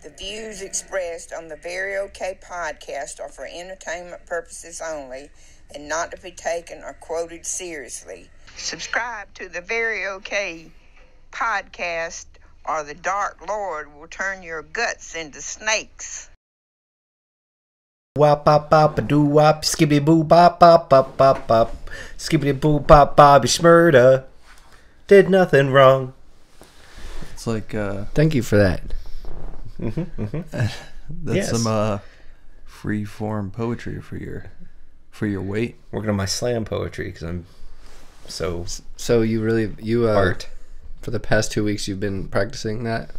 The views expressed on the Very OK podcast are for entertainment purposes only and not to be taken or quoted seriously. Subscribe to the Very OK podcast or the Dark Lord will turn your guts into snakes. Wop bop bop a doo wop skibbity boo bop bop bop bop bop skibbity boo bop Bobby Shmurda did nothing wrong. It's like thank you for that. That's Yes. some free form poetry for your weight. Working on my slam poetry because I'm so You art. for the past 2 weeks you've been practicing that.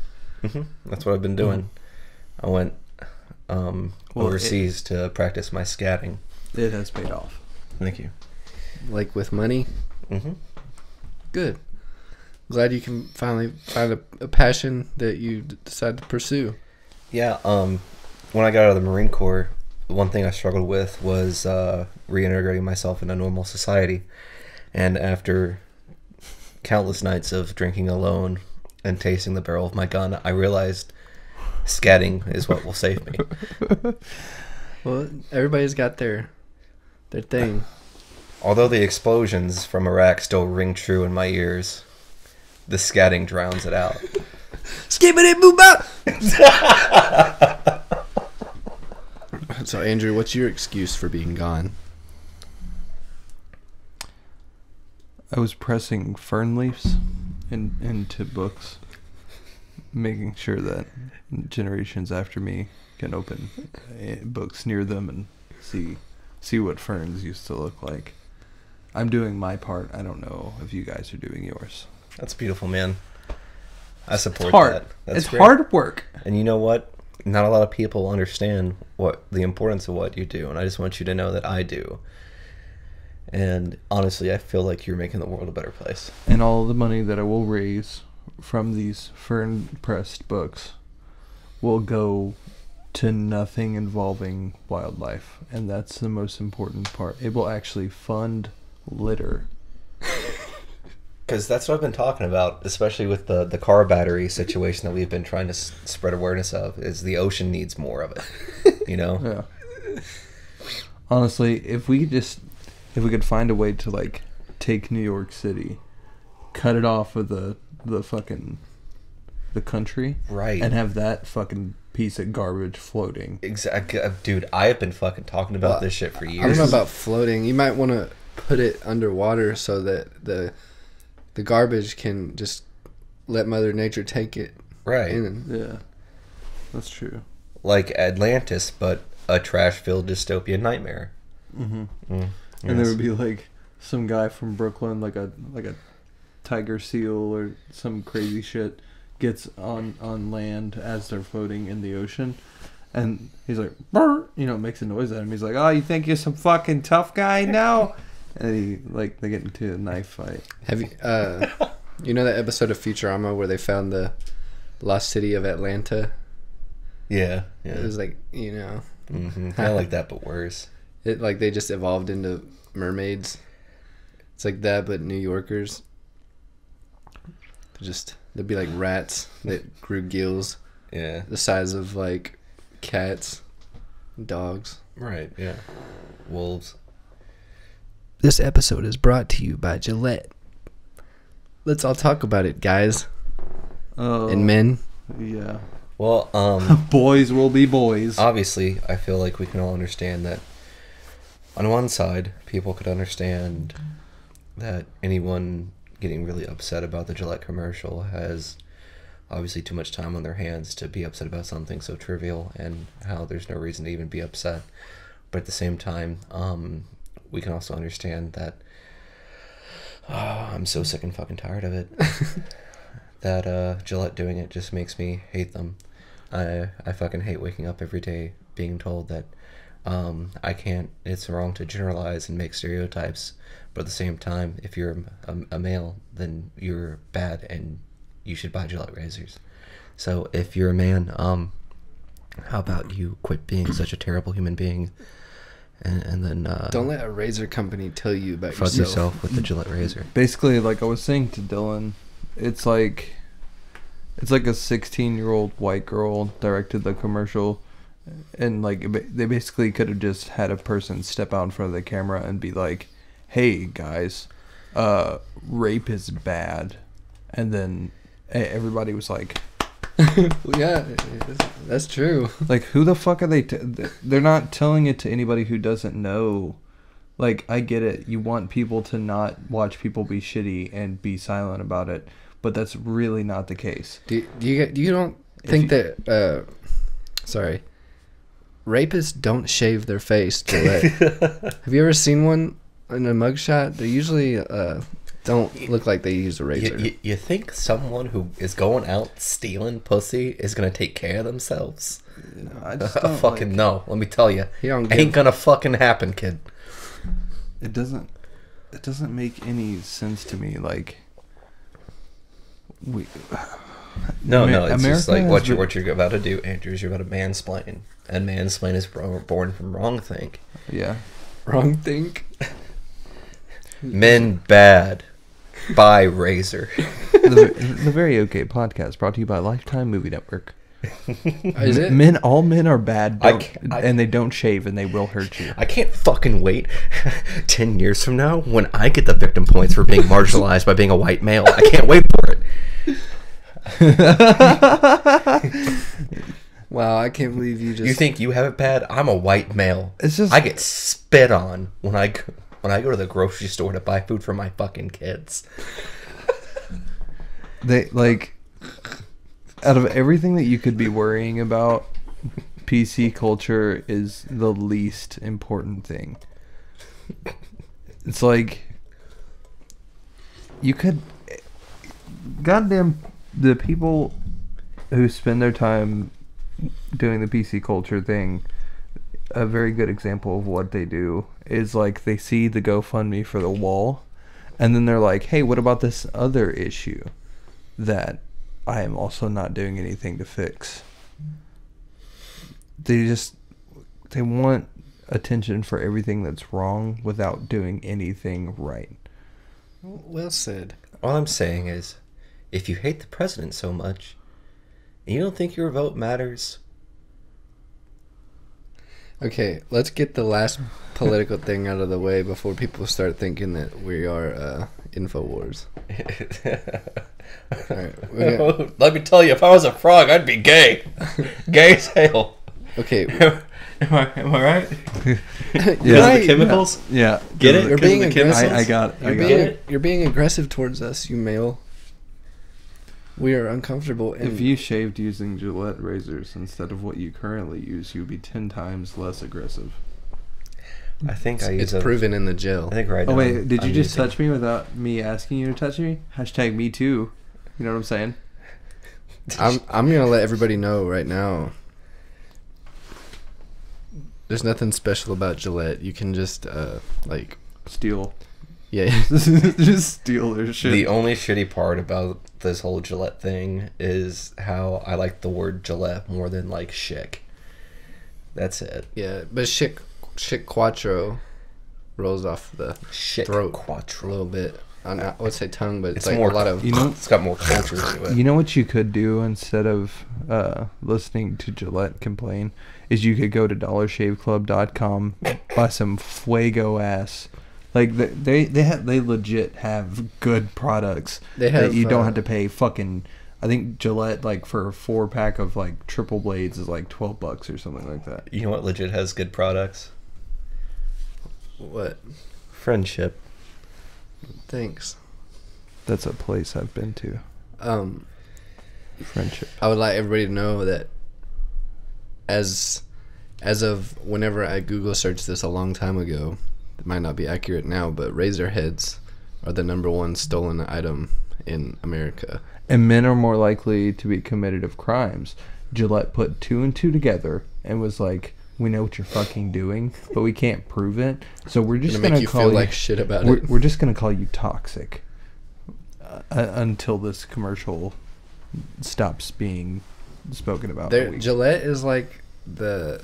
That's what I've been doing. I went overseas to practice my scatting. It has paid off. Thank you. Like with money. Good. Glad you can finally find a passion that you decide to pursue. Yeah. When I got out of the Marine Corps, one thing I struggled with was reintegrating myself into normal society. And after countless nights of drinking alone and tasting the barrel of my gun, I realized scatting is what will save me. Well, everybody's got their thing. Although the explosions from Iraq still ring true in my ears, the scatting drowns it out. Skibbity boo bop. So Andrew, what's your excuse for being gone? I was pressing fern leaves into books, making sure that generations after me can open books near them and see what ferns used to look like. I'm doing my part. I don't know if you guys are doing yours. That's beautiful, man. I support It's hard. that. That's It's great. hard work. And you know what? Not a lot of people understand what the importance of what you do, and I just want you to know that I do. And honestly, I feel like you're making the world a better place. And all the money that I will raise from these fern-pressed books will go to nothing involving wildlife. And that's the most important part. It will actually fund litter. Because that's what I've been talking about, especially with the car battery situation that we've been trying to spread awareness of, is the ocean needs more of it. You know? Yeah. Honestly, if we could find a way to like take New York City, cut it off of the country, Right. and have that fucking piece of garbage floating. Exactly. Dude, I have been fucking talking about this shit for years. I don't know about floating. You might want to put it underwater so that the garbage can just let Mother Nature take it. Right. Yeah, that's true. Like Atlantis, but a trash-filled dystopian nightmare. And Yes. there would be like some guy from Brooklyn, like a tiger seal or some crazy shit, gets on land as they're floating in the ocean, and he's like, "Brr," makes a noise at him. He's like, "Oh, you think you're some fucking tough guy now?" And they get into a knife fight. Have you you know that episode of Futurama where they found the lost city of Atlanta? Yeah. It was like, Kind of like that, but worse. it like they just evolved into mermaids. It's like that, but New Yorkers. They'd be like rats that grew gills Yeah. the size of like cats, dogs. Right, yeah. Wolves. This episode is brought to you by Gillette. Let's all talk about it, guys Oh, and men. yeah. Well, Boys will be boys. obviously, I feel like we can all understand that on one side, people could understand that anyone getting really upset about the Gillette commercial has obviously too much time on their hands to be upset about something so trivial, and how there's no reason to even be upset. But at the same time, we can also understand that I'm so sick and fucking tired of it. That Gillette doing it just makes me hate them. I fucking hate waking up every day being told that it's wrong to generalize and make stereotypes, but at the same time, if you're a male, then you're bad and you should buy Gillette razors. So if you're a man, how about you quit being such a terrible human being, and then Don't let a razor company tell you about fuck yourself. yourself with the Gillette razor. Basically, like I was saying to Dylan, it's like It's like a 16-year-old white girl directed the commercial, and like they basically could have just had a person step out in front of the camera and be like, "Hey guys, rape is bad," and then everybody was like, Yeah, that's true. "Like who the fuck are they? They're not telling it to anybody who doesn't know." Like, I get it. You want people to not watch people be shitty and be silent about it, but that's really not the case. Do you don't think that sorry, rapists don't shave their face to let have you ever seen one in a mugshot? They usually don't look like they use a razor. You think someone who is going out stealing pussy is gonna take care of themselves? No, I just don't Fucking like, no. Let me tell you, He don't ain't gonna fucking happen, kid. it doesn't make any sense to me. Like, we No, it's just America like has what you're about to do, Andrew. Is you're about to mansplain, and mansplain is born from wrong think. yeah. Wrong think. Men bad. By Razor. The Very Okay podcast brought to you by Lifetime Movie Network. Is it? All men are bad, and they don't shave, and they will hurt you. I can't fucking wait 10 years from now when I get the victim points for being marginalized by being a white male. I can't wait for it. Wow, I can't believe you just. You think you have it bad? I'm a white male. It's just I get spit on when I go to the grocery store to buy food for my fucking kids. they like out of everything that you could be worrying about, PC culture is the least important thing. It's like you could goddamn the people who spend their time doing the PC culture thing, a very good example of what they do is like they see the GoFundMe for the wall, and then they're like, hey, what about this other issue that I am also not doing anything to fix? They want attention for everything that's wrong without doing anything right. Well said. All I'm saying is, if you hate the president so much, and you don't think your vote matters, Okay, let's get the last political thing out of the way before people start thinking that we are InfoWars. Alright, let me tell you, if I was a frog, I'd be gay. Gay as hell. okay. Am I right? Yeah. Right. The chemicals? Yeah. Get it? You're being aggressive. I got You're being aggressive towards us, you male. We are uncomfortable. And If you shaved using Gillette razors instead of what you currently use, you'd be 10 times less aggressive. I think it's proven in the gel. I think right now. Oh wait, did you just touch me without me asking you to touch me? Hashtag me too. You know what I'm saying? I'm gonna let everybody know right now. There's nothing special about Gillette. You can just like Steal. yeah. Just steal their shit. The only shitty part about this whole Gillette thing is how I like the word Gillette more than like Schick. That's it. Yeah, but Schick Quattro rolls off the Schick throat Quattro. a little bit. I would say tongue, but it's like more a lot of. You know, It's got more culture to it. you know what you could do instead of listening to Gillette complain is you could go to dollarshaveclub.com, buy some Fuego ass. Like they legit have good products They have, that you don't have to pay fucking. I think Gillette like for a 4-pack of like triple blades is like $12 or something like that. You know what legit has good products? What? Friendship. Thanks. That's a place I've been to. Friendship. I would like everybody to know that as of whenever I Google searched this a long time ago, it might not be accurate now, but razor heads are the #1 stolen item in America. And men are more likely to be committed of crimes. Gillette put 2 and 2 together and was like, we know what you're fucking doing, but we can't prove it. So we're just Gonna going make to you call feel you like shit about we're, it. we're just going to call you toxic until this commercial stops being spoken about. Gillette is like the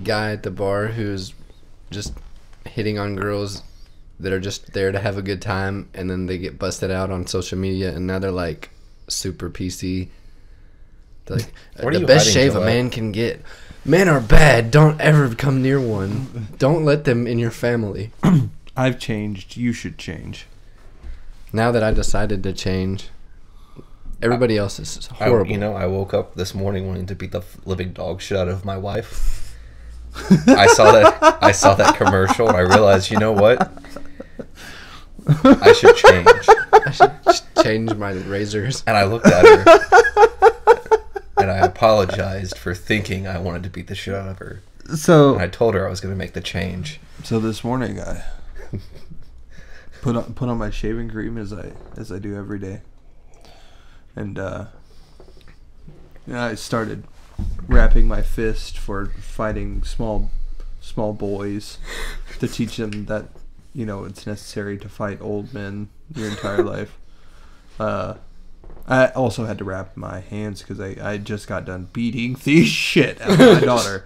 guy at the bar who's just hitting on girls that are just there to have a good time, and then they get busted out on social media, and now they're like super PC. Like, What are the you best hiding, shave a Gillette? man can get. Men are bad. Don't ever come near one. Don't let them in your family. I've changed. You should change. Now that I decided to change, everybody else is horrible. I woke up this morning wanting to beat the living dog shit out of my wife. I saw that commercial and I realized, you know what? I should change. I should change my razors. And I looked at her and I apologized for thinking I wanted to beat the shit out of her. So And I told her I was going to make the change. So this morning I put on my shaving cream as I do every day, and I started wrapping my fist for fighting small boys to teach them that it's necessary to fight old men your entire life. I also had to wrap my hands because I just got done beating the shit out of my daughter.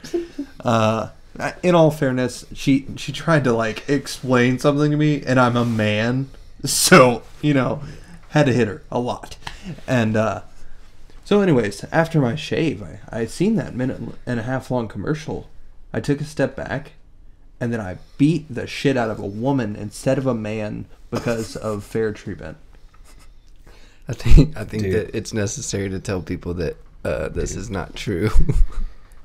In all fairness, she tried to explain something to me, and I'm a man, so had to hit her a lot. And so anyways, after my shave, I seen that 1.5-minute long commercial. I took a step back, and then I beat the shit out of a woman instead of a man because of fair treatment. I think Dude. that it's necessary to tell people that this is not true.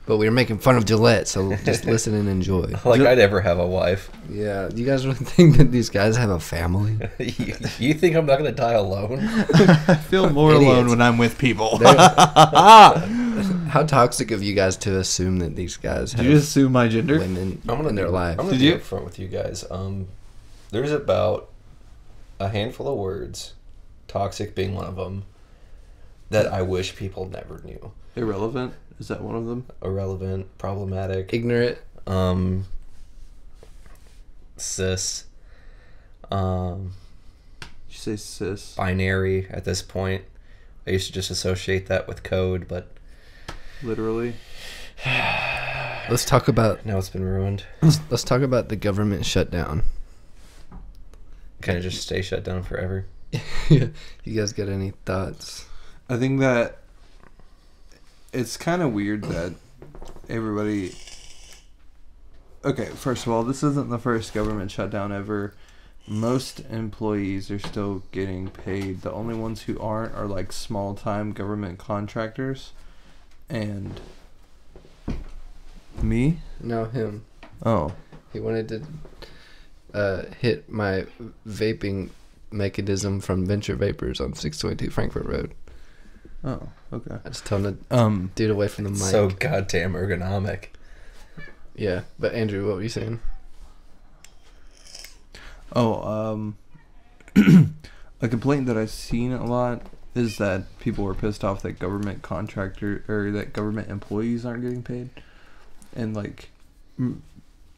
But we were making fun of Gillette, so just listen and enjoy. Like I never have a wife. Yeah, do you guys really think that these guys have a family? You think I'm not going to die alone? I feel more Idiots. alone when I'm with people. How toxic of you guys to assume that these guys have Did you assume my gender? women I'm gonna in their be, lives? I'm gonna Did be you? upfront with you guys. There's about a handful of words, toxic being one of them, that I wish people never knew. Irrelevant? Is that one of them? Irrelevant, problematic, Ignorant. cis, Did you say cis? binary at this point. I used to just associate that with code, but Literally? Let's talk about now it's been ruined. let's talk about the government shutdown. Can it just stay shut down forever? You guys got any thoughts? I think that it's kind of weird that everybody... Okay, first of all, this isn't the first government shutdown ever. Most employees are still getting paid. The only ones who aren't are small-time government contractors. And... Me? No, him. Oh. He wanted to hit my vaping mechanism from Venture Vapors on 622 Frankfurt Road. Oh, okay. I just told him to do it away from the mic. So goddamn ergonomic. Yeah, but Andrew, what were you saying? Oh, a complaint that I've seen a lot is that people were pissed off that government that government employees aren't getting paid. And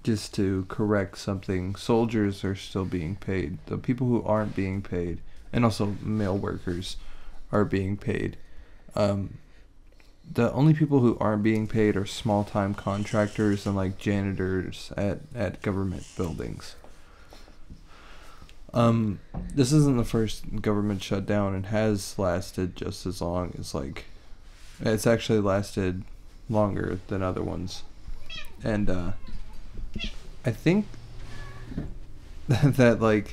just to correct something, soldiers are still being paid. The people who aren't being paid, and also male workers, are being paid. The only people who aren't being paid are small-time contractors and janitors at government buildings. This isn't the first government shutdown, and has lasted just as long as it's actually lasted longer than other ones. And I think that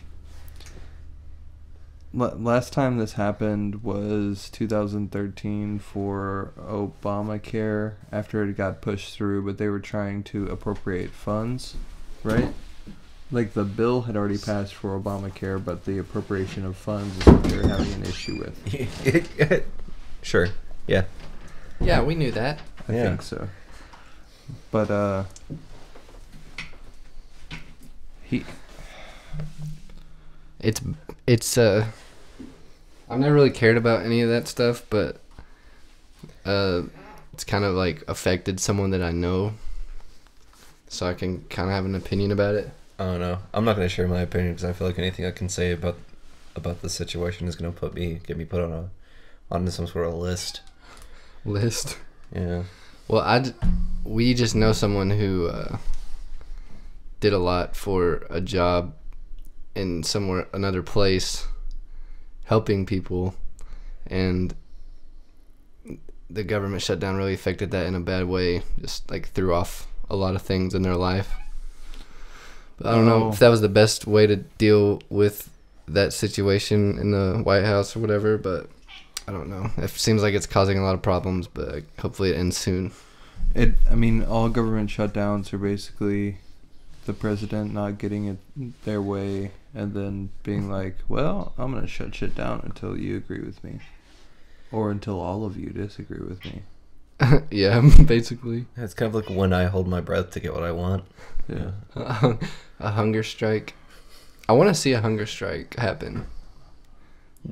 last time this happened was 2013 for Obamacare, after it got pushed through, but they were trying to appropriate funds, right? The bill had already passed for Obamacare, but the appropriation of funds is what they were having an issue with. Sure. Yeah. Yeah, we knew that. I think so. But It's I've never really cared about any of that stuff, but it's kind of affected someone that I know, so I can kind of have an opinion about it. I don't know. I'm not going to share my opinion because I feel like anything I can say about the situation is going to get me put on some sort of list. List. Yeah. Well, we just know someone who did a lot for a job in another place, helping people, and the government shutdown really affected that in a bad way. Just like threw off a lot of things in their life. But I don't know if that was the best way to deal with that situation in the White House or whatever, but I don't know. It seems like it's causing a lot of problems, but hopefully it ends soon. I mean, all government shutdowns are basically the president not getting it their way and then being like, well, I'm going to shut shit down until you agree with me. Or until all of you disagree with me. Yeah, basically. It's kind of like when I hold my breath to get what I want. Yeah. A hunger strike. I want to see a hunger strike happen.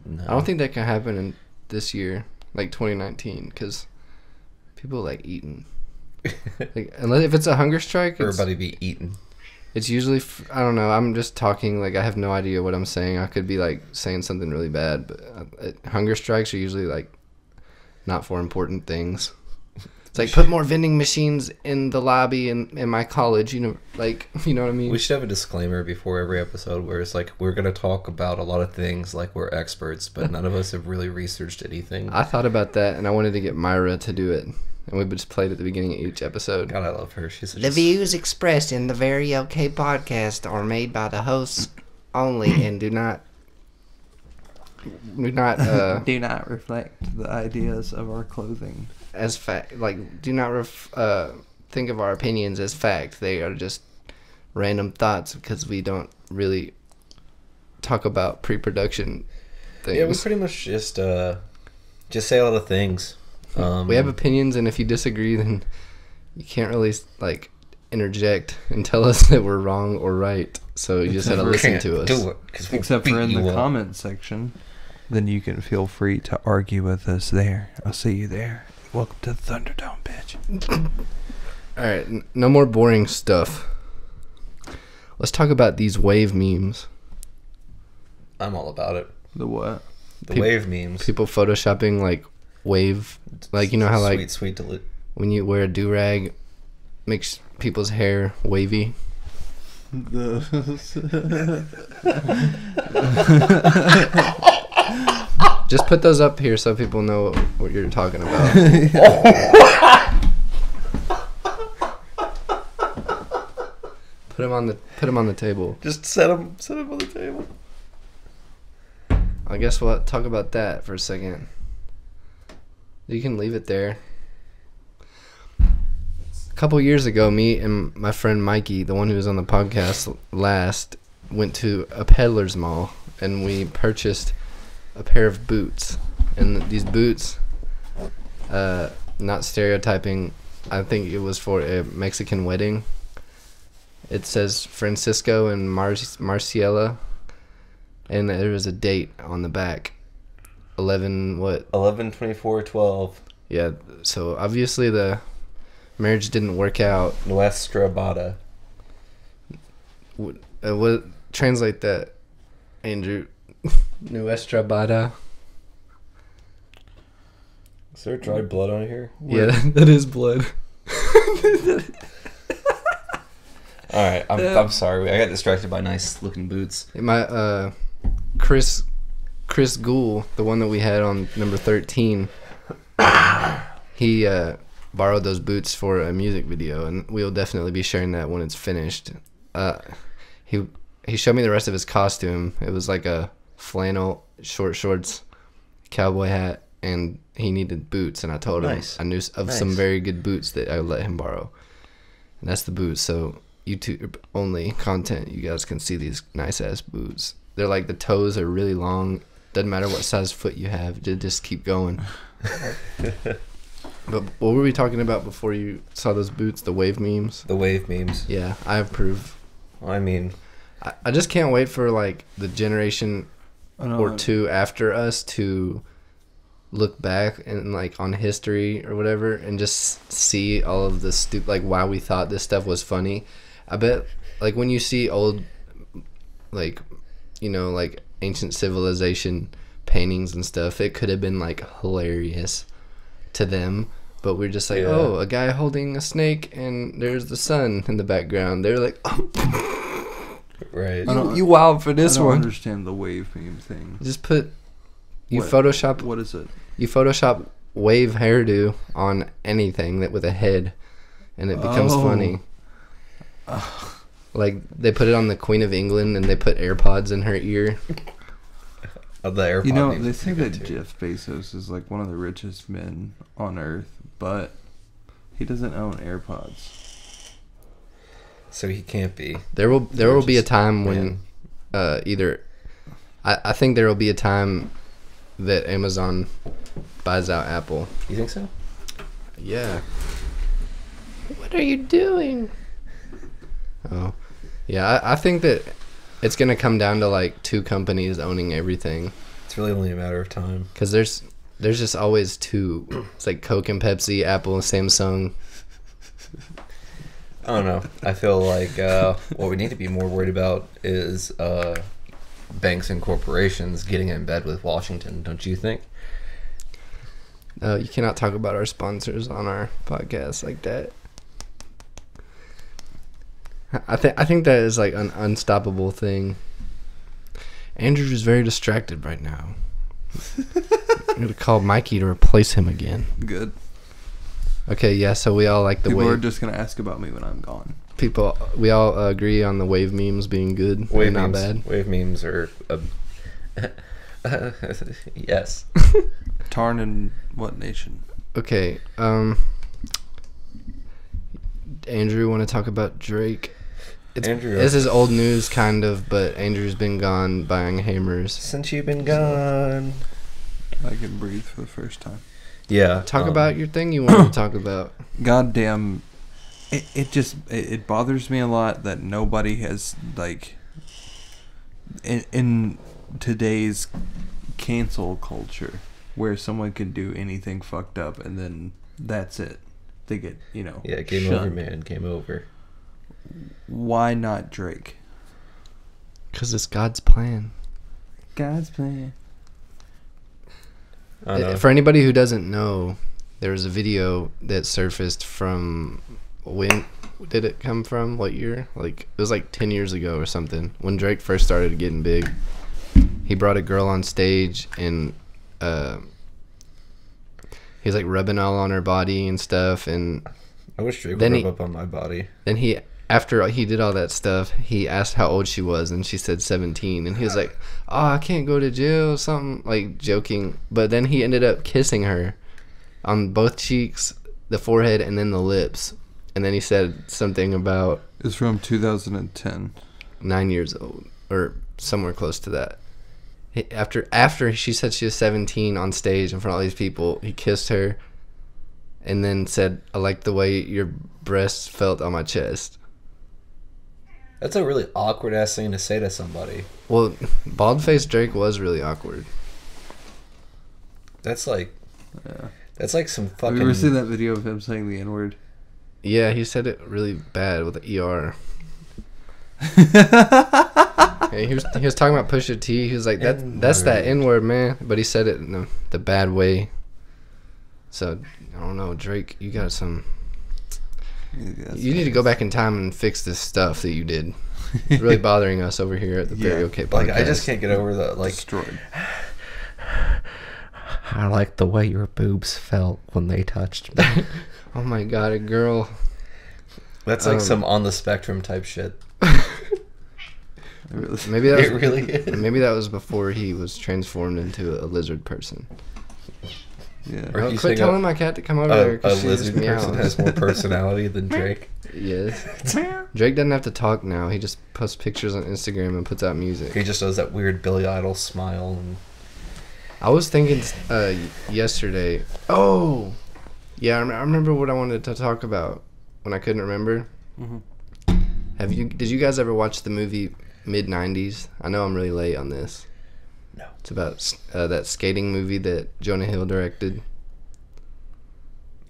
No. I don't think that can happen in this year, like 2019, because people like eating. Like, unless if it's a hunger strike, Everybody be eating. it's usually I don't know. I'm just talking like I have no idea what I'm saying. I could be like saying something really bad, but hunger strikes are usually like not for important things. It's like put more vending machines in the lobby in my college, like, you know what I mean? We should have a disclaimer before every episode where it's like, we're going to talk about a lot of things like we're experts, but none of us have really researched anything. I thought about that, and I wanted to get Myra to do it. And we just played at the beginning of each episode. God, I love her. She's such The views expressed in the Very Okay podcast are made by the hosts only and do not do not reflect the ideas of our clothing. as fact. Like, do not think of our opinions as fact. They are just random thoughts because we don't really talk about pre-production things. Yeah, we pretty much just say a lot of things. We have opinions, and if you disagree, then you can't really like interject and tell us that we're wrong or right. So you just have to listen to us. Do it, 'cause we'll Except for beat in you the up. comment section. Then you can feel free to argue with us there. I'll see you there. Welcome to the Thunderdome, bitch. All right, no more boring stuff. Let's talk about these wave memes. I'm all about it. The what? The wave memes. People photoshopping like wave, like, you know how like sweet when you wear a do-rag makes people's hair wavy. Just put those up here so people know what you're talking about. Put them on the table. Just set them on the table. I guess we'll talk about that for a second. You can leave it there. A couple years ago, me and my friend Mikey, the one who was on the podcast last, went to a peddler's mall and we purchased a pair of boots. And these boots, not stereotyping, I think it was for a Mexican wedding. It says Francisco and Marciela, and there was a date on the back. 11/24/12. Yeah, so obviously the marriage didn't work out. Nuestra Bada. What translate that, Andrew? Nuestra Bada. Is there dried blood on here? Yeah, that is blood. All right, I'm sorry. I got distracted by nice looking boots. My Chris Gould, the one that we had on number 13, he borrowed those boots for a music video, and we'll definitely be sharing that when it's finished. He showed me the rest of his costume. It was like a flannel, short shorts, cowboy hat, and he needed boots, and I told him I knew of some very good boots that I would let him borrow. And that's the boots. So YouTube only content, you guys can see these nice ass boots. They're like, the toes are really long. Doesn't matter what size foot you have, just keep going. But what were we talking about before you saw those boots? The wave memes? The wave memes. Yeah, I approve. I mean, I just can't wait for like the generation Oh, or two after us to look back and like on history or whatever and just see all of the like why we thought this stuff was funny. I bet like when you see old, like, you know, like ancient civilization paintings and stuff, it could have been like hilarious to them, but we're just like, Yeah. oh, a guy holding a snake and there's the sun in the background. They're like, oh, right. I don't- you wild for this I don't one. understand the wave meme thing. Just put You What- Photoshop What is it? you Photoshop wave hairdo on anything that with a head, and it becomes Oh. funny. Like they put it on the Queen of England, and they put AirPods in her ear. The AirPod You know, meme's they say pretty that good, too. Jeff Bezos is like one of the richest men on earth, but he doesn't own AirPods. So he can't be. There will be a Richest time when man. either I think there will be a time that Amazon buys out Apple. You think so? Yeah. What are you doing? Oh, yeah. I think that it's gonna come down to like two companies owning everything, It's really only a matter of time. because there's just always two. It's like Coke and Pepsi, Apple and Samsung. I don't know. I feel like what we need to be more worried about is banks and corporations getting in bed with Washington, don't you think? You cannot talk about our sponsors on our podcast like that. I think that is like an unstoppable thing. Andrew is very distracted right now. I'm gonna call Mikey to replace him again. Good. Okay, yeah. So we all like the People are wave. just gonna ask about me when I'm gone. We all agree on the wave memes being good, Wave and not memes, bad. Wave memes are yes. Tarn in what nation? Okay. Andrew, want to talk about Drake? Andrew, This is old news, kind of, but Andrew's been gone buying hammers. since you've been gone. I can breathe for the first time. Yeah. Talk about your thing you wanted to talk about. Goddamn, it bothers me a lot that nobody has like in today's cancel culture where someone can do anything fucked up and then that's it. They get Yeah, game over, shunned. man. Game over. Why not Drake? Because it's God's plan. God's plan. I don't know. For anybody who doesn't know, there was a video that surfaced from when did it come from? What year? Like it was like 10 years ago or something. When Drake first started getting big, he brought a girl on stage and he's like rubbing all on her body and stuff. And I wish Drake Then would he- rub up on my body. then after he did all that stuff, he asked how old she was, and she said 17. And he was like, "Oh, I can't go to jail," something like joking. But then he ended up kissing her on both cheeks, the forehead, and then the lips. And then he said something about It's from 2010. 9 years old or somewhere close to that. After she said she was 17 on stage in front of all these people, he kissed her and then said, "I like the way your breasts felt on my chest." That's a really awkward ass thing to say to somebody. Well, bald-faced Drake was really awkward. That's like Yeah. that's like some Have fucking. you ever seen that video of him saying the N-word? Yeah, he said it really bad with the ER. Yeah, he was talking about Pusha T. He was like, that's that N-word, man. But he said it in the bad way. So, I don't know, Drake, you got some... You need to go back in time and fix this stuff that you did. It's really bothering us over here at the Very Yeah, Okay Podcast. Like I just can't get over the like. Destroyed. I like the way your boobs felt when they touched me. Oh my god, a girl. That's like some on the spectrum type shit. Really. Maybe that It was, really is. maybe that was before he was transformed into a lizard person. Yeah. Or Oh, you quit think telling my cat to come over there a because she just lizard person meows. has more personality than Drake. Yes. Drake doesn't have to talk now. He just posts pictures on Instagram and puts out music. He just does that weird Billy Idol smile and I was thinking yesterday. Oh, yeah. I remember what I wanted to talk about when I couldn't remember. Mhm. Did you guys ever watch the movie Mid-90s? I know I'm really late on this. No. It's about that skating movie that Jonah Hill directed.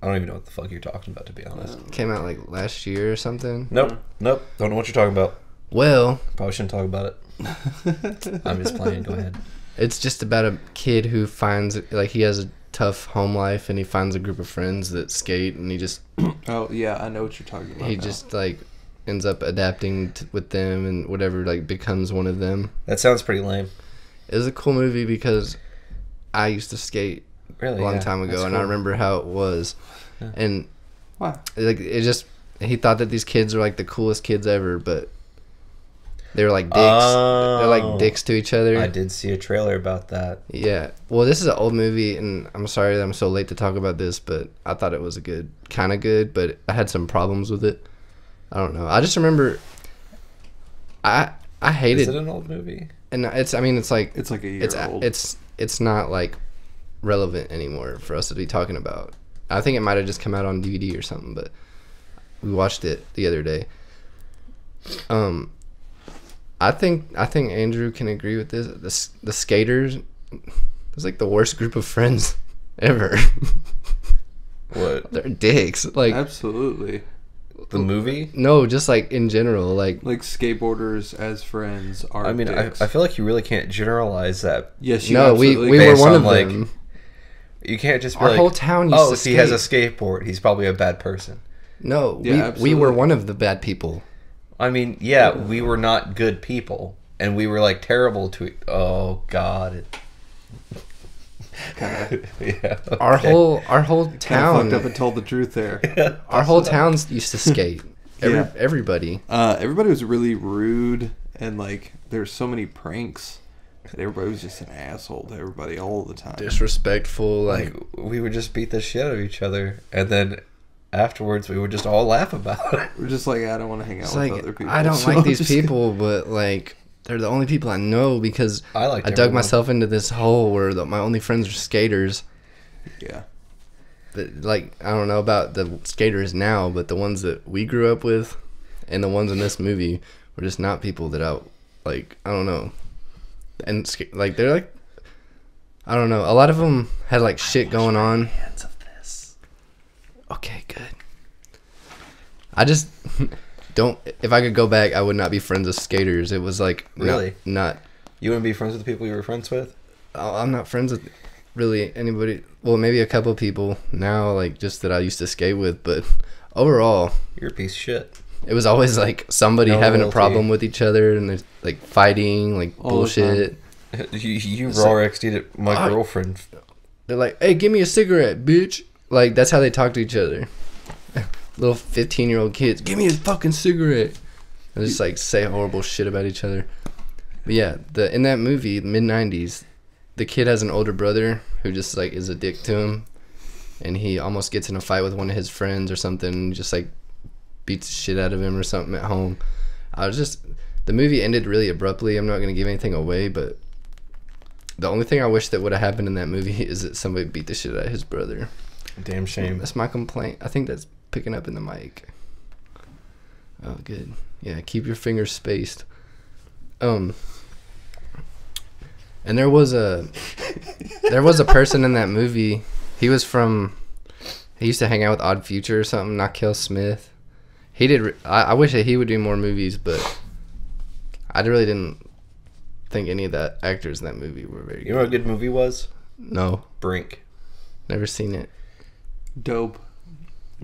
I don't even know what the fuck you're talking about, to be honest. Came out like last year or something. Nope. Don't know what you're talking about. Well, Probably shouldn't talk about it. I'm just playing. Go ahead. it's just about a kid who finds like he has a tough home life and he finds a group of friends that skate and he just Oh yeah, I know what you're talking about. he now. just like ends up adapting with them and whatever like becomes one of them. That sounds pretty lame. It was a cool movie because I used to skate Really? a long Yeah, time ago, that's and I cool. remember how it was. Yeah. And Wow. like it just, he thought that these kids were like the coolest kids ever, but they were like dicks. They're like dicks to each other. I did see a trailer about that. Yeah. Well, this is an old movie, and I'm sorry that I'm so late to talk about this, but I thought it was kind of good, but I had some problems with it. I don't know. I just remember I hated. Is it an old movie? And it's like It's like a year old. it's not like relevant anymore for us to be talking about. I think it might have just come out on DVD or something, but we watched it the other day. I think Andrew can agree with this. The skaters was like the worst group of friends ever. What? They're dicks. Like Absolutely. The movie? no, just like in general. Like Like skateboarders as friends are I mean, dicks. I feel like you really can't generalize that. Yes, you no, we absolutely were based one on, of like, them. You can't just be Our like, whole town used oh, to if he has a skate. skateboard, he's probably a bad person. No, Yeah, we were absolutely. one of the bad people. I mean, yeah, we were not good people, and we were like terrible to. Oh God. Yeah. Our okay. whole Kind town. of fucked up and told the truth there. Our whole towns used to skate. Yeah. Everybody. Everybody was really rude, and like there's so many pranks. And everybody was just an asshole to everybody all the time. Disrespectful. Like we would just beat the shit out of each other, and then afterwards we would just all laugh about it. We're just like, I don't want to hang out It's with like other people. I don't so like I'm these just people, but like they're the only people I know because I like. I dug myself into this hole where my only friends are skaters. Yeah. But like I don't know about the skaters now, but the ones that we grew up with, and the ones in this movie were just not people that I like. I don't know, and like they're like, I don't know. A lot of them had like shit going on. Okay, good. I just don't. If I could go back, I would not be friends with skaters. It was like Really? not. You wouldn't be friends with the people you were friends with? I'm not friends with really anybody. Well, maybe a couple people now, like just that I used to skate with. But overall, You're a piece of shit. it was always like somebody No having a loyalty. problem with each other and there's like fighting, like All the bullshit. You It's raw like- XD'd at my I- girlfriend. They're like, "Hey, give me a cigarette, bitch!" Like that's how they talk to each other. Little 15-year-old kids, give me a fucking cigarette. And just like say horrible shit about each other. But yeah, in that movie, mid '90s, the kid has an older brother who just like is a dick to him, and he almost gets in a fight with one of his friends or something, and just like beats the shit out of him or something at home. The movie ended really abruptly. I'm not gonna give anything away, but the only thing I wish that would have happened in that movie is that somebody beat the shit out of his brother. Damn shame. That's my complaint. I think that's picking up in the mic. Oh, good. Yeah, keep your fingers spaced. And there was a person in that movie. He used to hang out with Odd Future or something. Nakel Smith. He did. I wish that he would do more movies, but I really didn't think any of the actors in that movie were very You know what a good movie was? No, Brink. never seen it. Dope.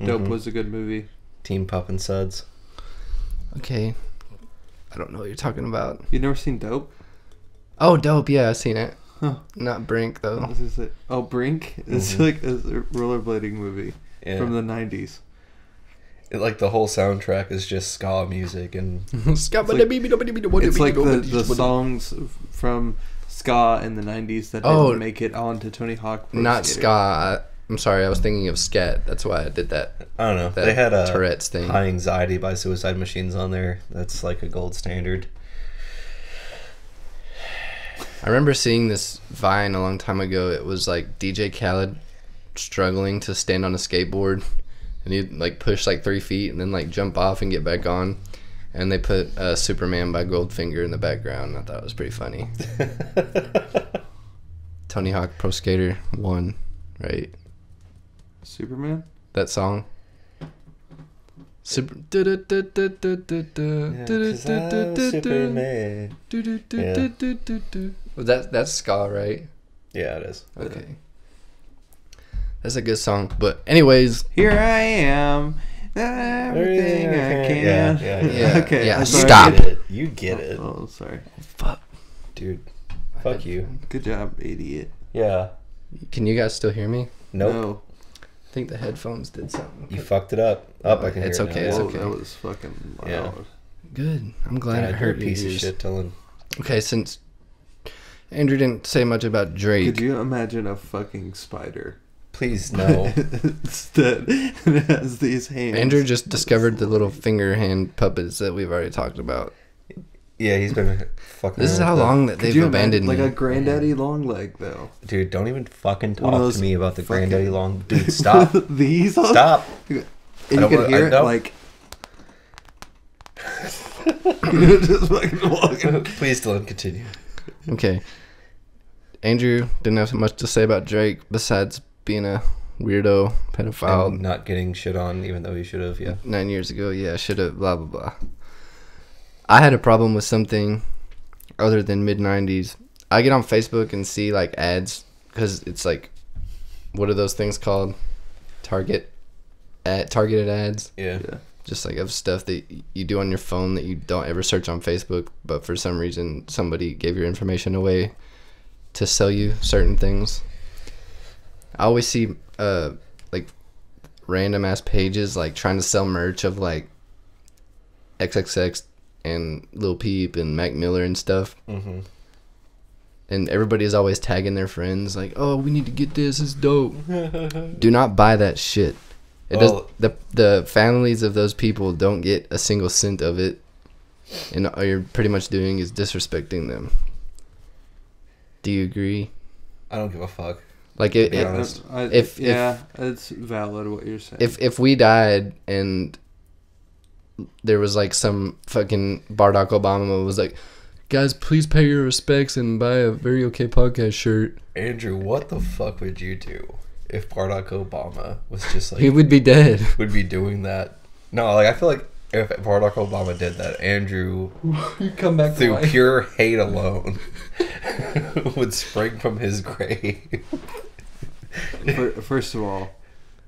Dope Mhm. was a good movie. Team Pup and Suds. Okay, I don't know what you're talking about. You never seen Dope? Oh, Dope. Yeah, I've seen it. Huh. Not Brink though. What is it? Oh, Brink? It's Mhm. like a rollerblading movie Yeah. from the 90s. Like the whole soundtrack is just ska music and It's like the songs from ska in the 90s that Oh. didn't make it onto Tony Hawk Pro Not Skater. ska. I'm sorry, I was thinking of scat. That's why I did that. I don't know. That They had a Tourette's thing. High Anxiety by Suicide Machines on there. That's like a gold standard. I remember seeing this Vine a long time ago. It was like DJ Khaled struggling to stand on a skateboard, and he'd like push like 3 feet and then like jump off and get back on. And they put Superman by Goldfinger in the background. I thought it was pretty funny. Tony Hawk Pro Skater 1, right? Superman? That song. Super. Superman. Was that's ska, right? Yeah, it is. Okay. That's a good song. But anyways, Here I am. Everything I can. Yeah. Okay. Yeah, I'm sorry. stop. You get it. Oh, sorry. fuck. Dude. Fuck you. Good job, idiot. Yeah. Can you guys still hear me? Nope. No. I think the headphones did something. You fucked it up. Up, I can It's hear it okay, now. it's Whoa, okay. That was fucking loud. Yeah. Good. I'm glad God, I you're a heard your piece of ears. shit, Dylan. Okay, since Andrew didn't say much about Drake. Could you imagine a fucking spider? Please, no. Instead, it has these hands. Andrew just discovered the little finger hand puppets that we've already talked about. Yeah, he's been fucking. This is around how with long that Could they've you abandoned imagine, me. like a granddaddy long leg, though. that. Dude, don't even fucking One of talk those to me about the fucking- granddaddy long. Dude, stop. These. Stop. And I you don't can wanna- hear I it know. like. Just fucking walking. Please, Dylan, continue. Okay. Andrew didn't have much to say about Drake besides being a weirdo pedophile And not getting shit on, even though he should have. Yeah. 9 years ago. Yeah, should have, blah, blah, blah. I had a problem with something other than mid-90s. I get on Facebook and see, like, ads, because it's like, what are those things called? Targeted ads. Yeah. Yeah. Just like of stuff that you do on your phone that you don't ever search on Facebook, but for some reason somebody gave your information away to sell you certain things. I always see like random ass pages like trying to sell merch of like XXX and Lil Peep and Mac Miller and stuff. Mm-hmm. And everybody is always tagging their friends like, "Oh, we need to get this. It's dope." Do not buy that shit. It Well- does. The families of those people don't get a single cent of it, and all you're pretty much doing is disrespecting them. Do you agree? I don't give a fuck. Like To be honest. It's valid what you're saying. if we died and there was like some fucking Barack Obama was like, "Guys, please pay your respects and buy a Very Okay Podcast shirt," Andrew, what the fuck would you do if Barack Obama was just like he would be dead. would be doing that? No, like I feel like if Barack Obama did that, Andrew, you come back through pure hate alone, would spring from his grave. First of all,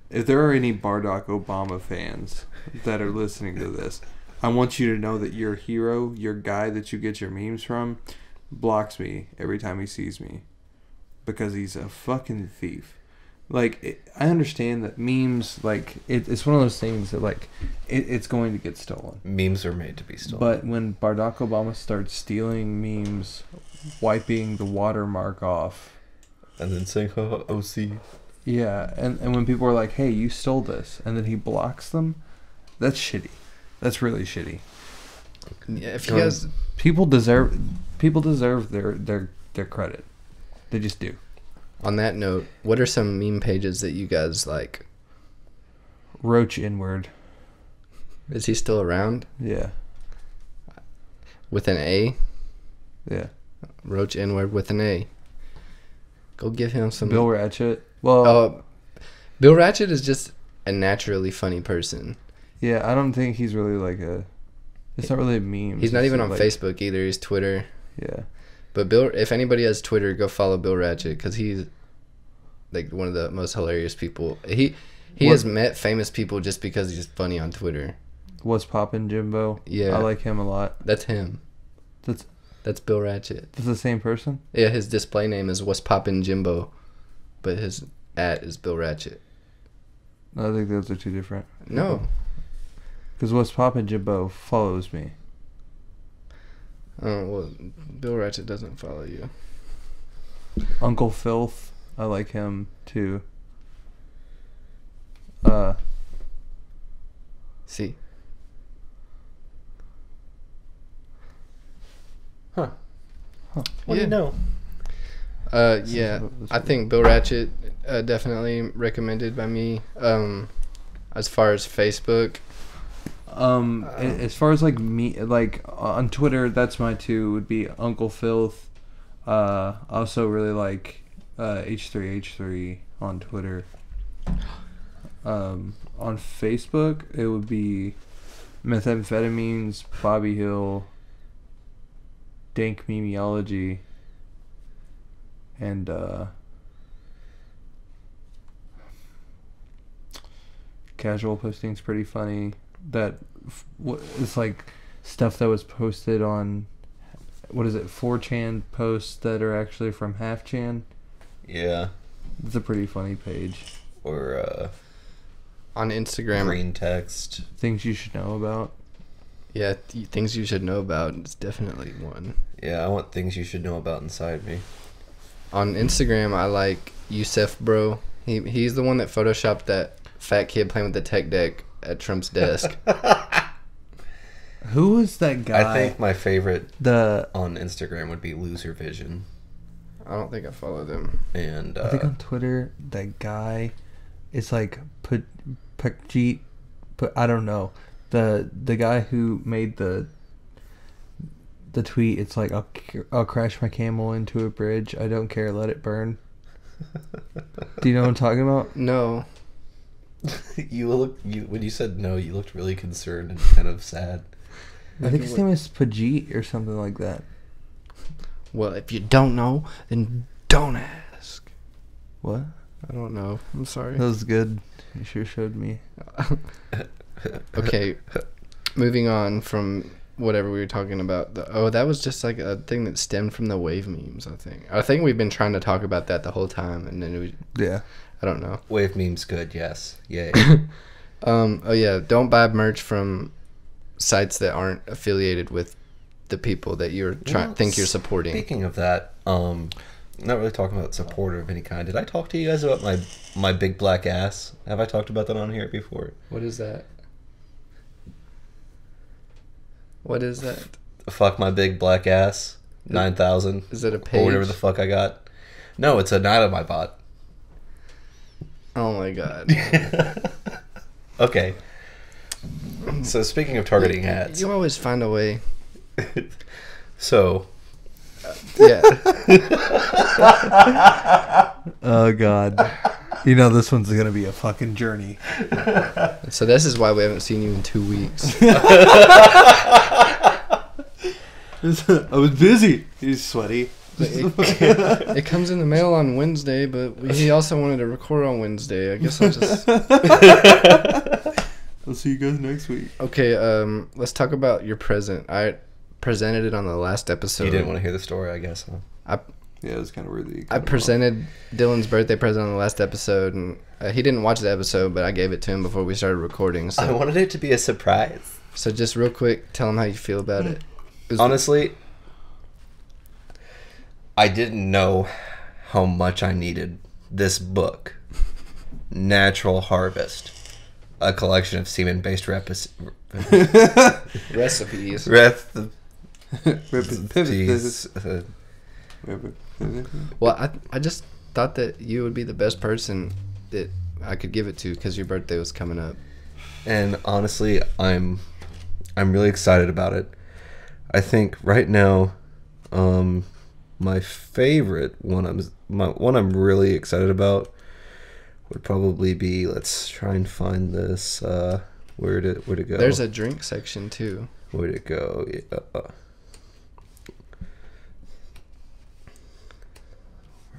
if there are any Barack Obama fans that are listening to this, I want you to know that your hero, your guy that you get your memes from, blocks me every time he sees me because he's a fucking thief. Like, I understand that memes, like, it's one of those things that, like, it's going to get stolen. Memes are made to be stolen. But when Barack Obama starts stealing memes, wiping the watermark off, and then saying, "Oh, OC." yeah, and when people are like, "Hey, you stole this," and then he blocks them, that's shitty. That's really shitty. Yeah, if you guys, People deserve their credit. They just do. on that note, what are some meme pages that you guys like? Roach inward. Is he still around? Yeah. With an A? Yeah. Roach Inward with an A. Go give him some. Bill Ratchet. Well, Oh, Bill Ratchet is just a naturally funny person. yeah, I don't think he's really like a. It's not really a meme. He's not It's even on like- Facebook either. He's Twitter. Yeah. But Bill, if anybody has Twitter, go follow Bill Ratchet because he's like one of the most hilarious people. He has met famous people just because he's funny on Twitter. What's poppin', Jimbo? Yeah. I like him a lot. That's him. That's That's Bill Ratchet. that's the same person. Yeah, his display name is What's Poppin' Jimbo, but his @ is Bill Ratchet. No, I think those are two different. No, Because What's poppin', Jimbo follows me. oh well, Bill Ratchet doesn't follow you. Uncle Filth, I like him too. See, What do Yeah. you know? yeah, I think Bill Ratchet definitely recommended by me. As far as Facebook, As far as like me, like on Twitter, that's my two would be Uncle Filth. I also really like H3H3 on Twitter. On Facebook, it would be Methamphetamines, Bobby Hill, Dank Memeology, and Casual Posting's pretty funny. That it's like stuff that was posted on, what is it, 4chan posts that are actually from Half Chan. Yeah. It's a pretty funny page. Or On Instagram, green text. Things you should know about. yeah, things you should know about is definitely one. Yeah, I want things you should know about inside me. On Instagram, I like Yusef Bro. He's the one that photoshopped that fat kid playing with the tech deck at Trump's desk. Who was that guy? I think my favorite the on Instagram would be Loser Vision. I don't think I follow them. And I think on Twitter that guy is like Pajit, but I don't know. The guy who made the tweet, it's like I'll crash my camel into a bridge. I don't care, let it burn. Do you know what I'm talking about? No. when you said no, you looked really concerned and kind of sad. I think his name is Pajit or something like that. Well, if you don't know, then don't ask. What? I don't know. I'm sorry. That was good. You sure showed me. Okay, moving on from whatever we were talking about. That was just like a thing that stemmed from the wave memes, I think we've been trying to talk about that the whole time, and then Yeah. I don't know. Wave meme's good, yes. Yay. Oh yeah, don't buy merch from sites that aren't affiliated with the people that you're think you're supporting. Speaking of that, not really talking about support of any kind. Did I talk to you guys about my big black ass? Have I talked about that on here before? What is that? What is that? Fuck my big black ass. 9,000. Is it a page? Or whatever the fuck I got. No, it's an item I bought. Oh my god. Okay. So speaking of targeting ads. You always find a way. So. Yeah. Oh God. You know this one's gonna be a fucking journey. So this is why we haven't seen you in 2 weeks. I was busy. He's sweaty. It comes in the mail on Wednesday, but he also wanted to record on Wednesday. I guess I'll just... I'll see you guys next week. Okay, let's talk about your present. I presented it on the last episode. You didn't want to hear the story, I guess, huh? Yeah, it was kind of weird that you I presented Dylan's birthday present on the last episode, and he didn't watch the episode, but I gave it to him before we started recording. So, I wanted it to be a surprise. So just real quick, tell him how you feel about it. Honestly, I didn't know how much I needed this book, Natural Harvest, a collection of semen-based recipes. Well, I just thought that you would be the best person that I could give it to because your birthday was coming up. And honestly, I'm really excited about it. I think right now, my favorite one I'm really excited about would probably be, let's try and find this. Where'd it go? There's a drink section too. Where'd it go?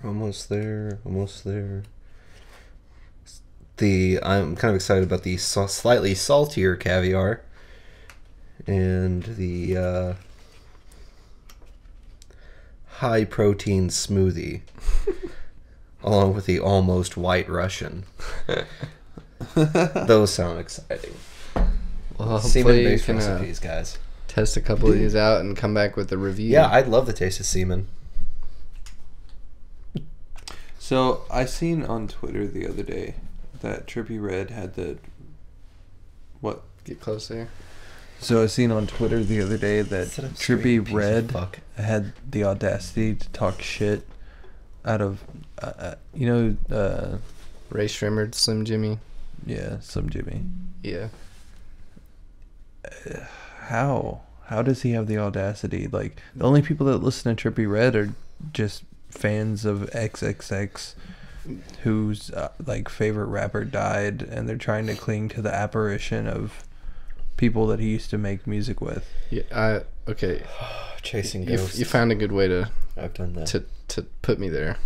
Almost there. I'm kind of excited about the slightly saltier caviar and the high protein smoothie, along with the almost white Russian. Those sound exciting. Well, Semen-based recipes, guys. Test a couple of these out and come back with a review. Yeah, I'd love the taste of semen. So I seen on Twitter the other day that Trippie Redd had the what? Get closer. So I seen on Twitter the other day that Trippie Redd had the audacity to talk shit out of, Ray Shrimmer, Slim Jimmy. Yeah, Slim Jimmy. Yeah. How does he have the audacity? Like, the only people that listen to Trippie Redd are just fans of XXX, whose favorite rapper died, and they're trying to cling to the apparition of people that he used to make music with. Yeah. Okay. Chasing ghosts. You found a good way to. I've done that. To put me there.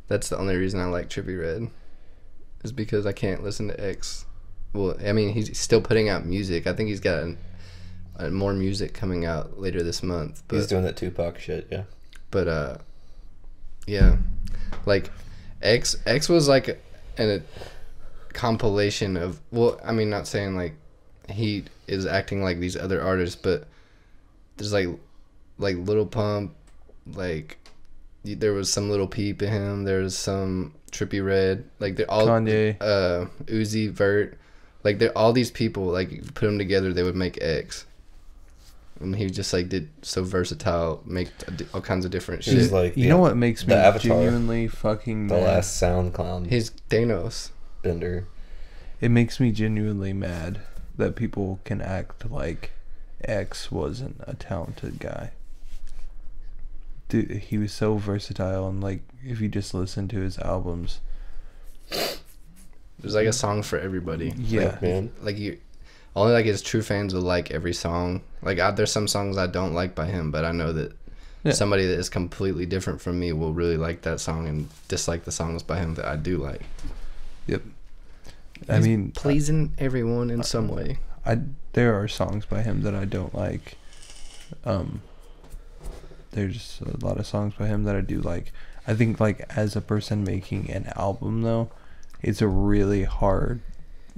That's the only reason I like Trippie Redd, is because I can't listen to X. Well, I mean, he's still putting out music. I think he's got more music coming out later this month. But, he's doing that Tupac shit, yeah. But yeah, like X was like a compilation of, well, I mean, not saying like he is acting like these other artists, but there's like Lil Pump, like there was some Lil Peep in him, there's some Trippie Redd, like they're all Kanye, Uzi Vert, like they're all these people, like if you put them together they would make X. And he just like did so versatile, make all kinds of different shit. He's like you know what makes me Avatar, genuinely fucking the mad? last sound clown He's Thanos. bender. It makes me genuinely mad that people can act like X wasn't a talented guy. Dude, he was so versatile, and like if you just listen to his albums, There's like a song for everybody. yeah, Man, Like you, only like his true fans will like every song. Like there's some songs I don't like by him, but I know that somebody that is completely different from me will really like that song and dislike the songs by him that I do like. yep. I mean, Pleasing everyone in some way. there are songs by him that I don't like. There's a lot of songs by him that I do like. I think like as a person making an album though, it's a really hard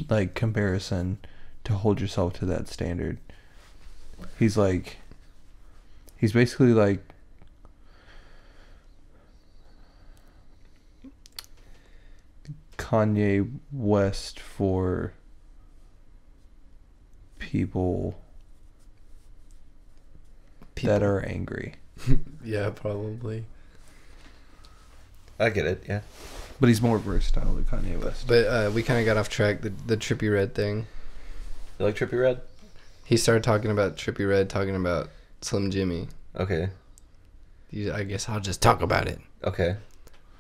like comparison to hold yourself to that standard. He's basically like Kanye West for people that are angry. Yeah, probably. I get it. Yeah. But he's more versatile than Kanye West. But we kind of got off track. The Trippie Redd thing. You like Trippie Redd? He started talking about Trippie Redd, talking about Slim Jimmy. Okay. I guess I'll just talk about it. Okay.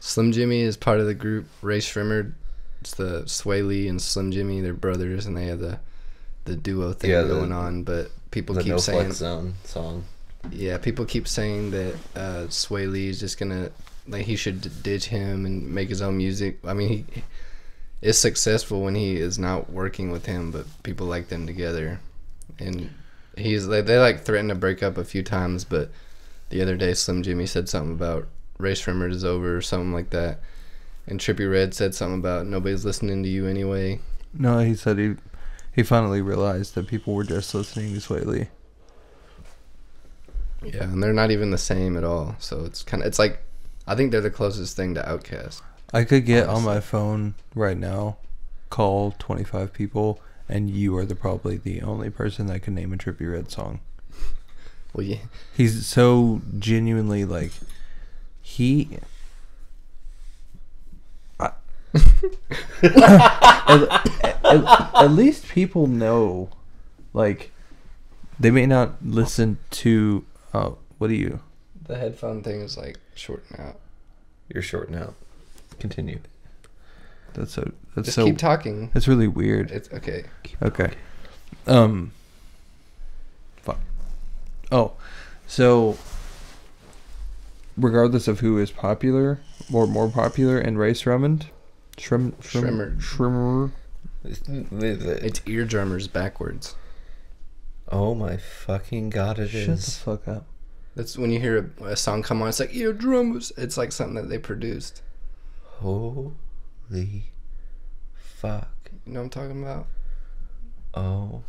Slim Jimmy is part of the group Ray Shrimmer. It's the Sway Lee and Slim Jimmy. They're brothers, and they have the duo thing going on. But people The keep No saying, Flex Zone song. yeah, people keep saying that Sway Lee is just gonna, like, he should ditch him and make his own music. I mean, he is successful when he is not working with him, but people like them together. And he's like, they like threatened to break up a few times, but the other day Slim Jimmy said something about Ray Shrimmer is over or something like that, and Trippie Redd said something about nobody's listening to you anyway. No, he said he finally realized that people were just listening to Sway Lee. Yeah, and they're not even the same at all. So it's like, I think they're the closest thing to Outkast. I could get on my phone right now, call 25 people, and you are probably the only person that can name a Trippie Redd song. Well, yeah, He's so genuinely like at least people know, like, they may not listen to what do you the headphone thing is like shorting out. You're shorting out. Continue. that's Just so keep talking. that's really weird. It's okay. Okay. Fuck. Oh, so regardless of who is popular or more popular in Ray Shrimmer, It's eardrummers backwards. Oh my fucking god! It shut the is. fuck up. That's when you hear a song come on. It's like eardrummers. It's like something that they produced. Holy fuck! You know what I'm talking about? Oh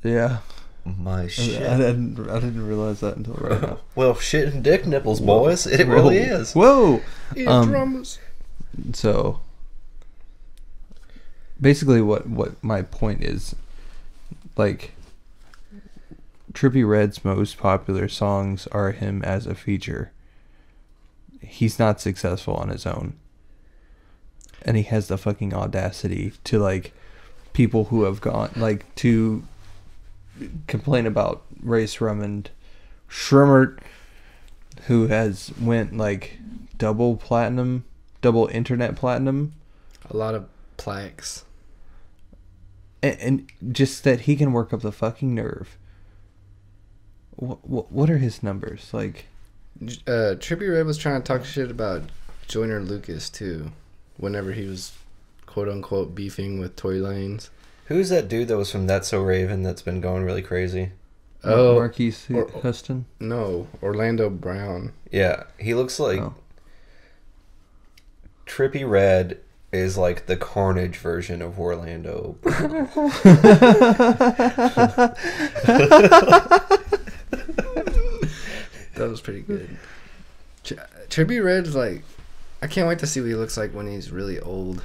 Yeah, my shit! I didn't realize that until right now. Well, shit and dick nipples, boys. It really is. Whoa. Eardrummers. So basically, what my point is, like, Trippie Redd's most popular songs are him as a feature. He's not successful on his own, and he has the fucking audacity to, like, people who have gone, like, to complain about Ray Shrimmer, who has went like double internet platinum, A lot of plaques. and just that he can work up the fucking nerve. What are his numbers like? Trippie Redd was trying to talk shit about Joyner Lucas too, whenever he was quote unquote beefing with Tory Lanez. Who's that dude that was from That's So Raven that's been going really crazy? Oh, Marquise Huston. no, Orlando Brown. Yeah, he looks like. Oh. Trippie Redd is like the Carnage version of Orlando. That was pretty good. Trippie Redd's like, I can't wait to see what he looks like when he's really old.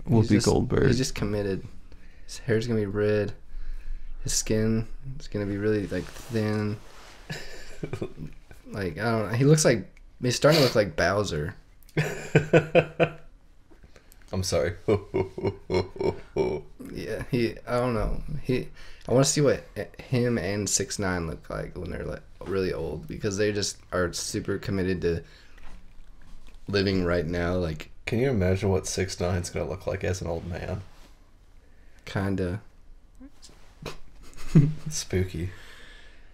Whoopi Goldberg. He's just committed. His hair's gonna be red. His skin is gonna be really like thin. Like, I don't know. He looks like, he's starting to look like Bowser. I'm sorry. Yeah, I don't know. I want to see what him and 6ix9ine look like when they're like really old, because they just are super committed to living right now. Like, Can you imagine what 6ix9ine's gonna look like as an old man? kinda. Spooky.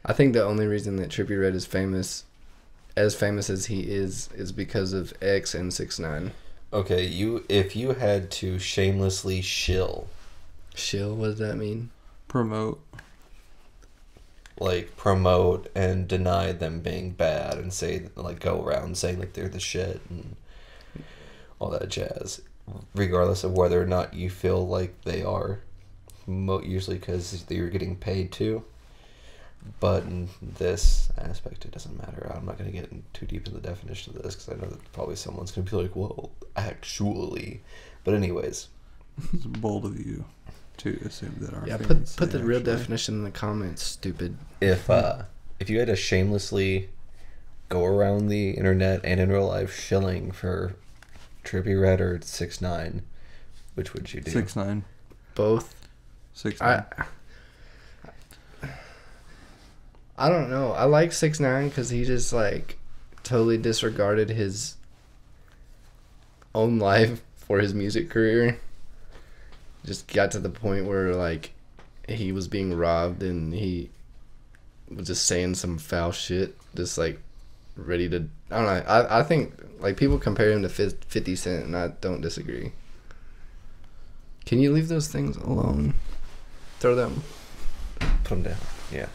I think the only reason that Trippie Redd is famous as he is because of X and 6ix9ine. Okay, if you had to shamelessly shill, What does that mean? Promote. like promote and deny them being bad and say, like, go around saying like they're the shit and all that jazz, regardless of whether or not you feel like they are, usually because you're getting paid to. But in this aspect, it doesn't matter. I'm not going to get too deep in the definition of this because I know that probably someone's going to be like, well, actually. But anyways. It's bold of you to assume that our put the real definition in the comments, stupid. If you had to shamelessly go around the internet and in real life shilling for Trippie Redd or 6ix9ine, which would you do? 6ix9ine. Both. 6ix9ine. I don't know. I like 6ix9ine because he just like totally disregarded his own life for his music career. Just got to the point where like he was being robbed and he was just saying some foul shit, just like ready to. I don't know. I think like people compare him to 50 Cent, and I don't disagree. Can you leave those things alone? Throw them. Put them down. Yeah.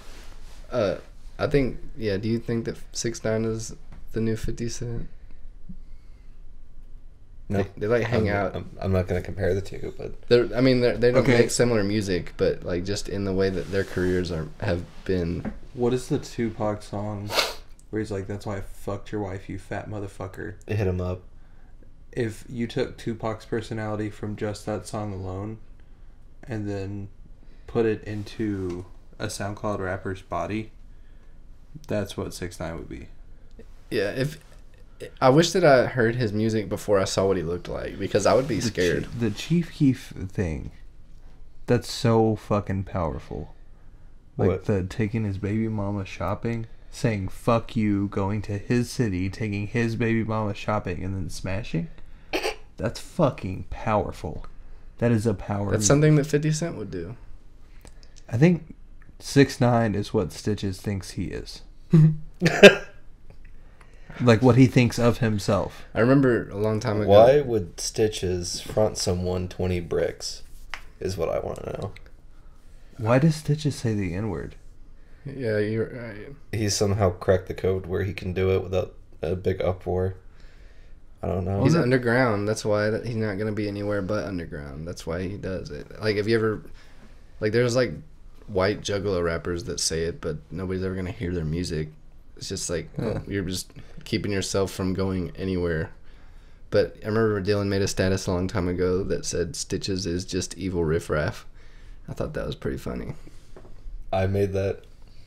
I think, yeah, do you think that 6ix9ine is the new 50 Cent? No. They like hang out. I'm not going to compare the two, but... They don't Okay. make similar music, but like just in the way that their careers have been. What is the Tupac song where he's like, that's why I fucked your wife, you fat motherfucker? Hit him up. If you took Tupac's personality from just that song alone and then put it into a SoundCloud rapper's body, that's what 6ix9ine would be. Yeah, if I wish that I heard his music before I saw what he looked like, because I would be scared. The Chief Keef thing, that's so fucking powerful. Like What? the taking his baby mama shopping, saying fuck you, going to his city, taking his baby mama shopping, and then smashing. That's fucking powerful. That is a power. That's something that 50 Cent would do. I think 6ix9ine is what Stitches thinks he is. Like what he thinks of himself. I remember a long time ago. Why would Stitches front someone 20 bricks is what I want to know. Why does Stitches say the N-word? Yeah, you're right. He's somehow cracked the code where he can do it without a big uproar. I don't know. He's underground. That's why he's not going to be anywhere but underground. That's why he does it. Like, have you ever... Like, there's, like, white Juggalo rappers that say it, but nobody's ever going to hear their music. It's just, like, you're just keeping yourself from going anywhere. But I remember Dylan made a status a long time ago that said Stitches is just evil riffraff. I thought that was pretty funny. I made that.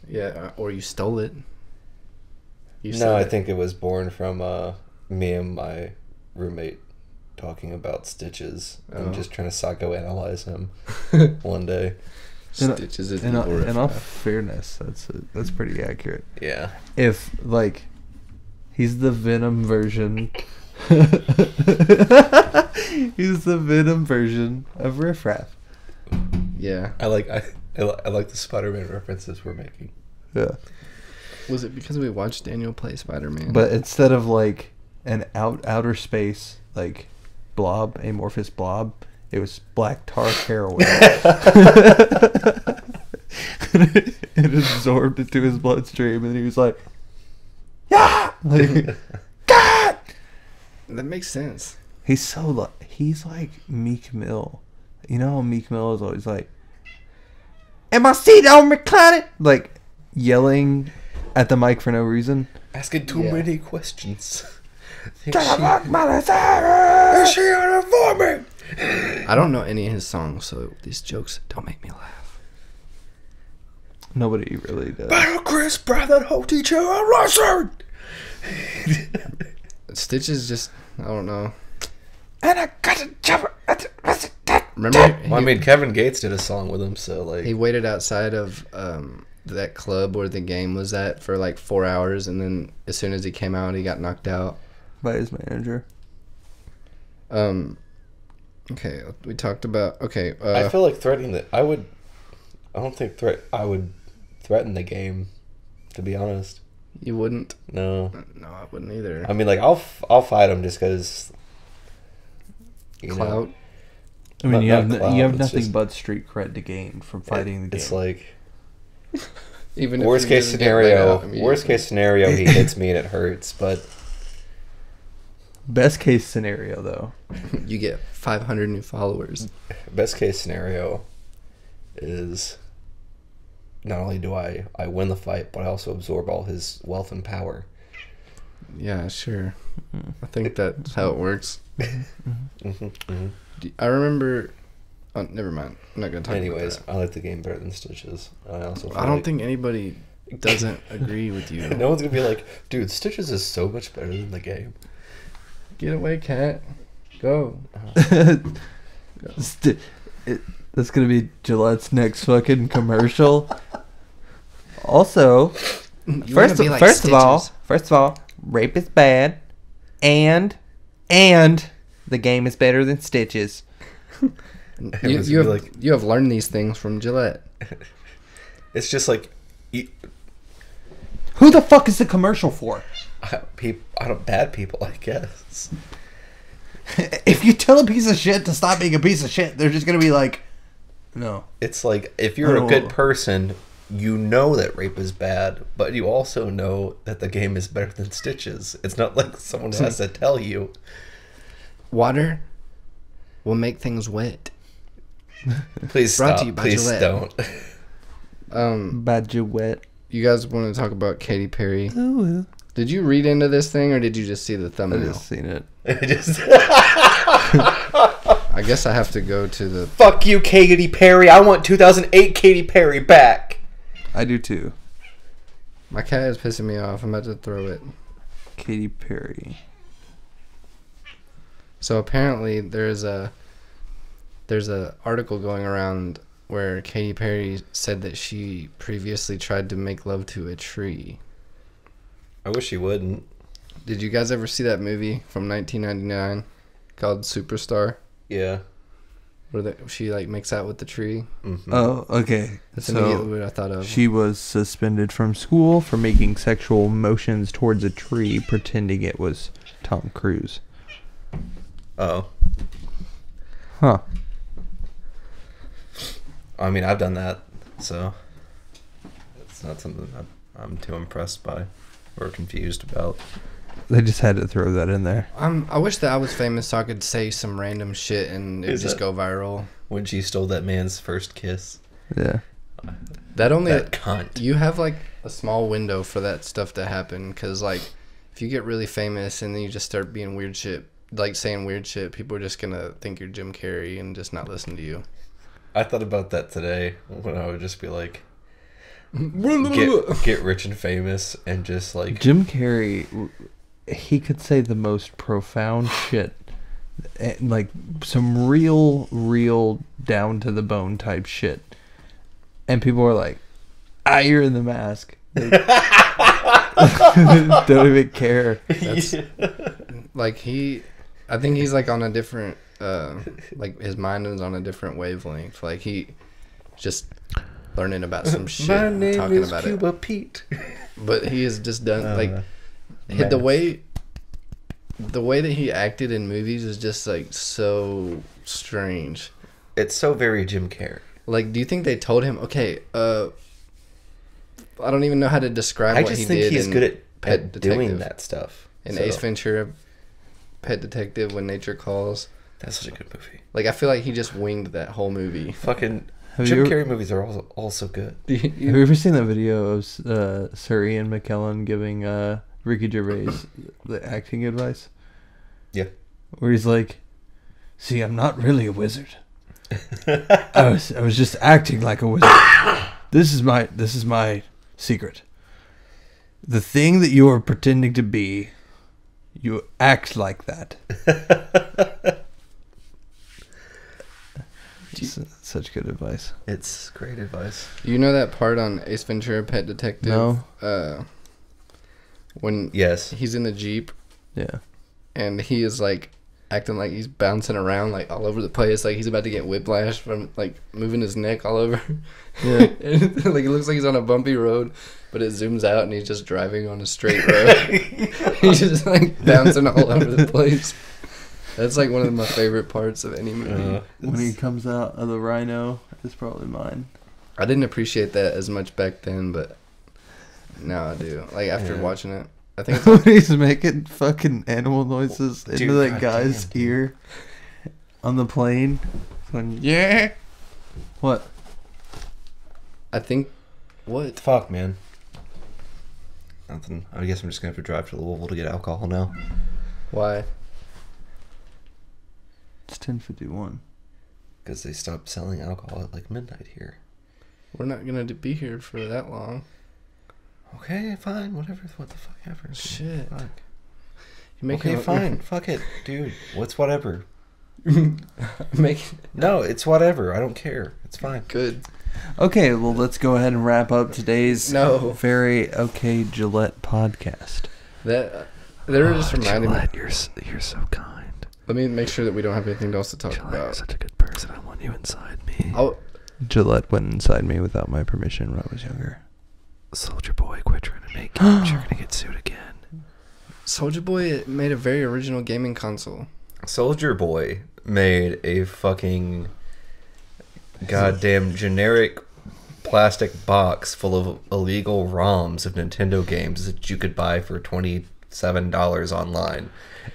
Yeah, or you stole it. No, I think it was born from me and my roommate talking about Stitches and just trying to psychoanalyze him one day. Stitches is In evil all riffraff. fairness, that's pretty accurate. Yeah. If like he's the Venom version, he's the Venom version of Riff Raff. Yeah. I like the Spider-Man references we're making. Yeah, Was it because we watched Daniel play Spider-Man? but instead of like an outer space like blob, amorphous blob, it was black tar heroin. It absorbed into his bloodstream, and he was like, "Yeah!" Like, God! That makes sense. He's he's like Meek Mill. You know how Meek Mill is always like, "Am I seat on reclining?" Like yelling at the mic for no reason. Asking too many questions. Is she on a vomit? I don't know any of his songs, so these jokes don't make me laugh. Nobody really does. Battle Chris, brother, whole teacher, a Russian. Stitches just, I don't know. And I got a job. Remember? Well, I mean, Kevin Gates did a song with him, so like He waited outside of that club where the game was at for like 4 hours, and then as soon as he came out, he got knocked out. By his manager. Okay, we talked about. Okay, I feel like threatening the. I don't think I would threaten the game, to be honest. You wouldn't? No. No, I wouldn't either. I mean, like I'll fight him just because. Clout. I mean, you have it's nothing just- but street cred to gain from fighting the game. It's like Even if worst you case just get laid out scenario. Worst case scenario, he hits me and it hurts. But Best case scenario, though. you get 500 new followers. best case scenario is not only do I win the fight, but I also absorb all his wealth and power. Yeah, sure. I think that's how it works. Mm-hmm. I remember. Oh, never mind. I'm not gonna talk. Anyways, about I like the game better than Stitches. I also. that. Feel I don't like think anybody doesn't agree with you. no one's gonna be like, dude, Stitches is so much better than the game. Get away, cat. Go. That's gonna be Gillette's next fucking commercial. Also, You wanna be like first of Stitches. all, rape is bad, and the game is better than Stitches. Everyone's You gonna have be you have learned these things from Gillette. It's just like, Who the fuck is the commercial for? bad people, I guess. If you tell a piece of shit to stop being a piece of shit, they're just gonna be like, no. It's like if you're a Oh. good person, you know that rape is bad, but you also know that the game is better than Stitches. It's not like someone has to tell you. Water will make things wet. Please Brought stop. to you by Please Gillette. don't. Bad wet. You guys want to talk about Katy Perry? Oh, Did you read into this thing, or did you just see the I thumbnail? just seen it. Just I guess I have to go to the. fuck you, Katy Perry. I want 2008 Katy Perry back. I do too. My cat is pissing me off. I'm about to throw it. Katy Perry. So apparently there's a article going around where Katy Perry said that she previously tried to make love to a tree. I wish you wouldn't. Did you guys ever see that movie from 1999 called Superstar, Yeah. where she like makes out with the tree? Mm-hmm. Oh, okay. That's immediately So what I thought of. she was suspended from school for making sexual motions towards a tree, pretending it was Tom Cruise. Oh. Huh. I mean, I've done that, so it's not something that I'm too impressed by or confused about. They just had to throw that in there. I wish that I was famous so I could say some random shit and it would Is just it? go viral. When she stole that man's first kiss. Yeah. That only That cunt. you have like a small window for that stuff to happen, because like if you get really famous and then you just start being weird shit, like saying weird shit, people are just gonna think you're Jim Carrey and just not listen to you. I thought about that today when I would just be like, get rich and famous and just like Jim Carrey, he could say the most profound shit. Like some real down to the bone type shit. And people are like, you're in the mask. Like, don't even care. That's like I think he's like on a different like his mind is on a different wavelength. Like he just learning about some shit my and name talking is about Cuba it. Pete. But he has just done like mask. the way that he acted in movies is just like so strange. It's so very Jim Carrey. Like, do you think they told him, okay, I don't even know how to describe I what just he think did he's in good at Pet doing Detective. that stuff. In So, Ace Ventura. Pet Detective When Nature Calls. That's such a good movie. Like, I feel like he just winged that whole movie. Fucking Have Jim you Carrey movies are also good. Have you ever seen that video of Sir Ian McKellen giving Ricky Gervais the acting advice? Yeah. Where he's like, "See, I'm not really a wizard. I was just acting like a wizard. This is my secret. The thing that you are pretending to be, you act like that." Such good advice. It's great advice. You know that part on Ace Ventura Pet Detective? No. When Yes. he's in the Jeep Yeah. and he is like acting like he's bouncing around like all over the place, like he's about to get whiplash from like moving his neck all over. Yeah. And, like it looks like he's on a bumpy road, but it zooms out and he's just driving on a straight road. He's just like bouncing all over the place. That's like one of my favorite parts of any movie. When he comes out of the rhino, is probably mine. I didn't appreciate that as much back then, but now I do. Like after Yeah. watching it, I think it's When he's making fucking animal noises into Dude, that guy's goddamn, dude. ear on the plane. When, yeah. What? I think what? Fuck, man. Nothing. I guess I'm just gonna have to drive to Louisville to get alcohol now. Why? It's 10:51. Because they stopped selling alcohol at like midnight here. We're not gonna be here for that long. Okay, fine, whatever. What the fuck ever. Shit. Fuck. You Okay, fine. Fuck it, dude. What's whatever? Make No, it's whatever. I don't care. It's fine. good. Okay, well, let's go ahead and wrap up today's No. very okay Gillette podcast. That they were just reminding me. you're so kind. Let me make sure that we don't have anything else to talk about. such a good person. I want you inside me. Oh, Gillette went inside me without my permission when I was younger. Soldier Boy, quit trying to make games. You're gonna get sued again. Soldier Boy made a very original gaming console. Soldier Boy made a fucking goddamn generic plastic box full of illegal ROMs of Nintendo games that you could buy for $27 online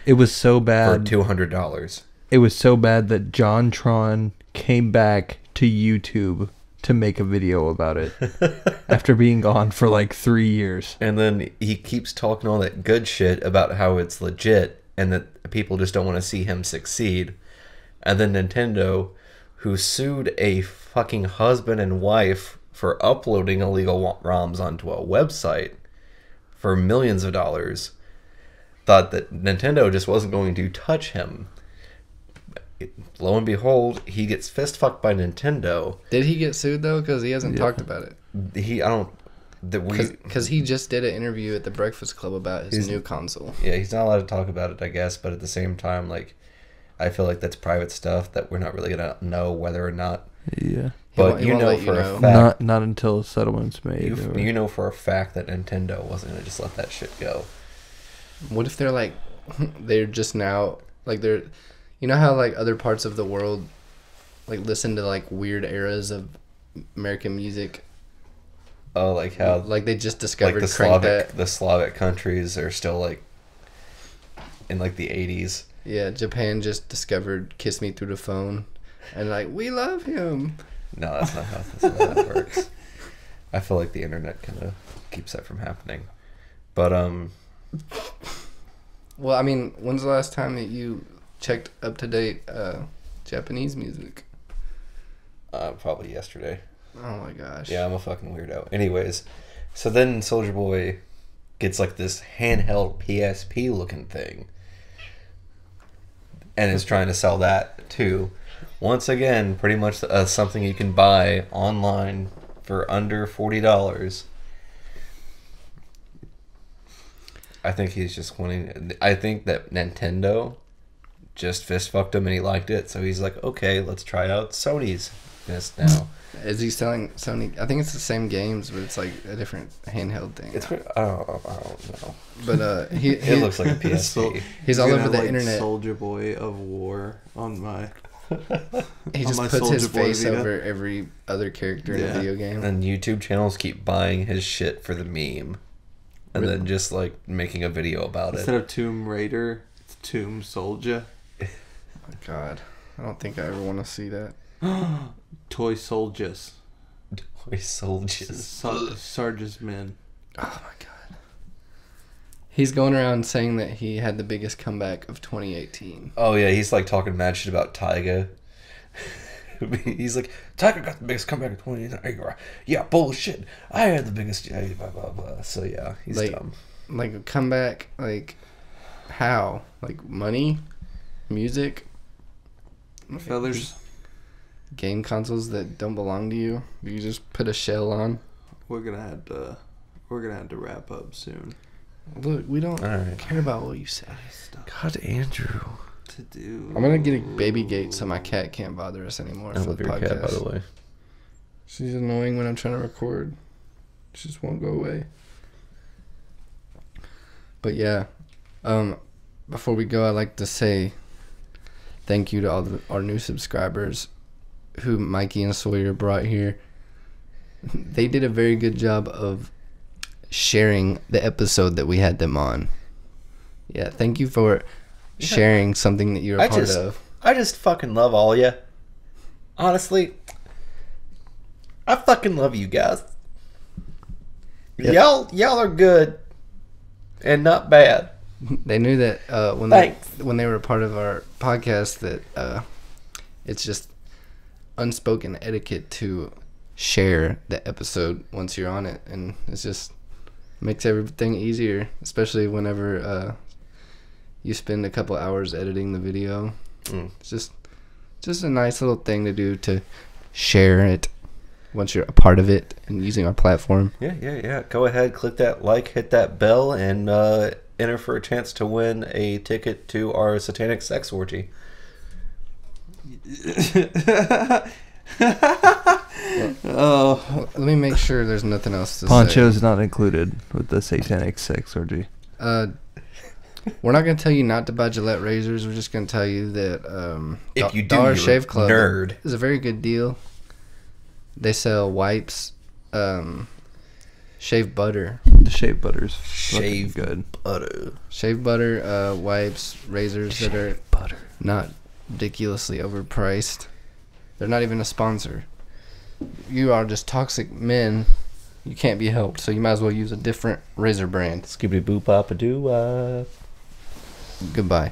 It was so for bad. $200. It was so bad that JonTron came back to YouTube to make a video about it after being gone for like 3 years. And then he keeps talking all that good shit about how it's legit and that people just don't want to see him succeed. And then Nintendo, who sued a fucking husband and wife for uploading illegal ROMs onto a website for millions of dollars, thought that Nintendo just wasn't going to touch him. Lo and behold, he gets fist fucked by Nintendo. Did he get sued though? Because he hasn't talked about it. Because he just did an interview at the Breakfast Club about his new console. Yeah, he's not allowed to talk about it, I guess, but at the same time, like, I feel like that's private stuff that we're not really gonna know whether or not. Yeah. But He you won't know let you for a know. fact, Not until a settlement's made. or- you know for a fact that Nintendo wasn't gonna just let that shit go. What if they're like, they're just now, like they're, you know how like other parts of the world, like listen to like weird eras of American music? Oh, like how Like they just like discovered the Crank Slavic That. the Slavic countries are still like in like the 80s. Yeah, Japan just discovered Kiss Me Through the Phone. And like, we love him. No, that's not how that works. I feel like the internet kind of keeps that from happening. But Well, I mean, when's the last time that you checked up to date Japanese music? probably yesterday. Oh my gosh. Yeah, I'm a fucking weirdo. Anyways, so then Soldier Boy gets like this handheld PSP looking thing and is trying to sell that too. Once again, pretty much something you can buy online for under $40. I think he's just wanting. I think that Nintendo just fist fucked him and he liked it, so he's like, okay, let's try out Sony's this now. Is he selling Sony? I think it's the same games, but it's like a different handheld thing. It's I don't know. But It looks like a PSP. He's all over the internet. Soldier Boy of War on my. He on just my puts his Soulja Boy face Vita. over every other character in Yeah. a video game. And YouTube channels keep buying his shit for the meme, and then just like making a video about Instead it. of Tomb Raider, it's Tomb Soldier. Oh, God, I don't think I ever want to see that. Toy Soldiers. Toy soldiers. Sarge's men. Oh my God. He's going around saying that he had the biggest comeback of 2018. Oh yeah, he's like talking mad shit about Tyga. He's like, Tyga got the biggest comeback in 2018. Yeah, bullshit. I had the biggest. Yeah, blah blah blah. So yeah, he's dumb. Like a comeback, like how? Like money, music, Fellas, game consoles that don't belong to you. You just put a shell on. we're gonna have to wrap up soon. Look, we don't All right. care about what you say. God, Andrew. To do. I'm gonna get a baby gate so my cat can't bother us anymore I for love the your podcast. cat, by the way. She's annoying when I'm trying to record. She just won't go away. But yeah, before we go, I'd like to say thank you to all our new subscribers who Mikey and Sawyer brought here. They did a very good job of sharing the episode that we had them on. Yeah, thank you for sharing something that you're a part of. I just fucking love all ya. Honestly, I fucking love you guys. Yep. Y'all are good and not bad. They knew that when they were a part of our podcast that it's just unspoken etiquette to share the episode once you're on it, and it's just makes everything easier, especially whenever you spend a couple hours editing the video. It's just a nice little thing to do, to share it once you're a part of it and using our platform. Yeah. Go ahead, click that like, hit that bell, and enter for a chance to win a ticket to our satanic sex orgy. Oh, Let me make sure there's nothing else to Poncho's not included with the satanic sex orgy. say. We're not going to tell you not to buy Gillette razors. We're just going to tell you that If you do, Dollar you're Shave a Club nerd. is a very good deal. They sell wipes, shave butter, The shave butter's fucking Shave good. butter. shave butter, wipes, razors that are Butter. not ridiculously overpriced. They're not even a sponsor. You are just toxic men. You can't be helped, so you might as well use a different razor brand. Skibbity boop papa doo. Goodbye.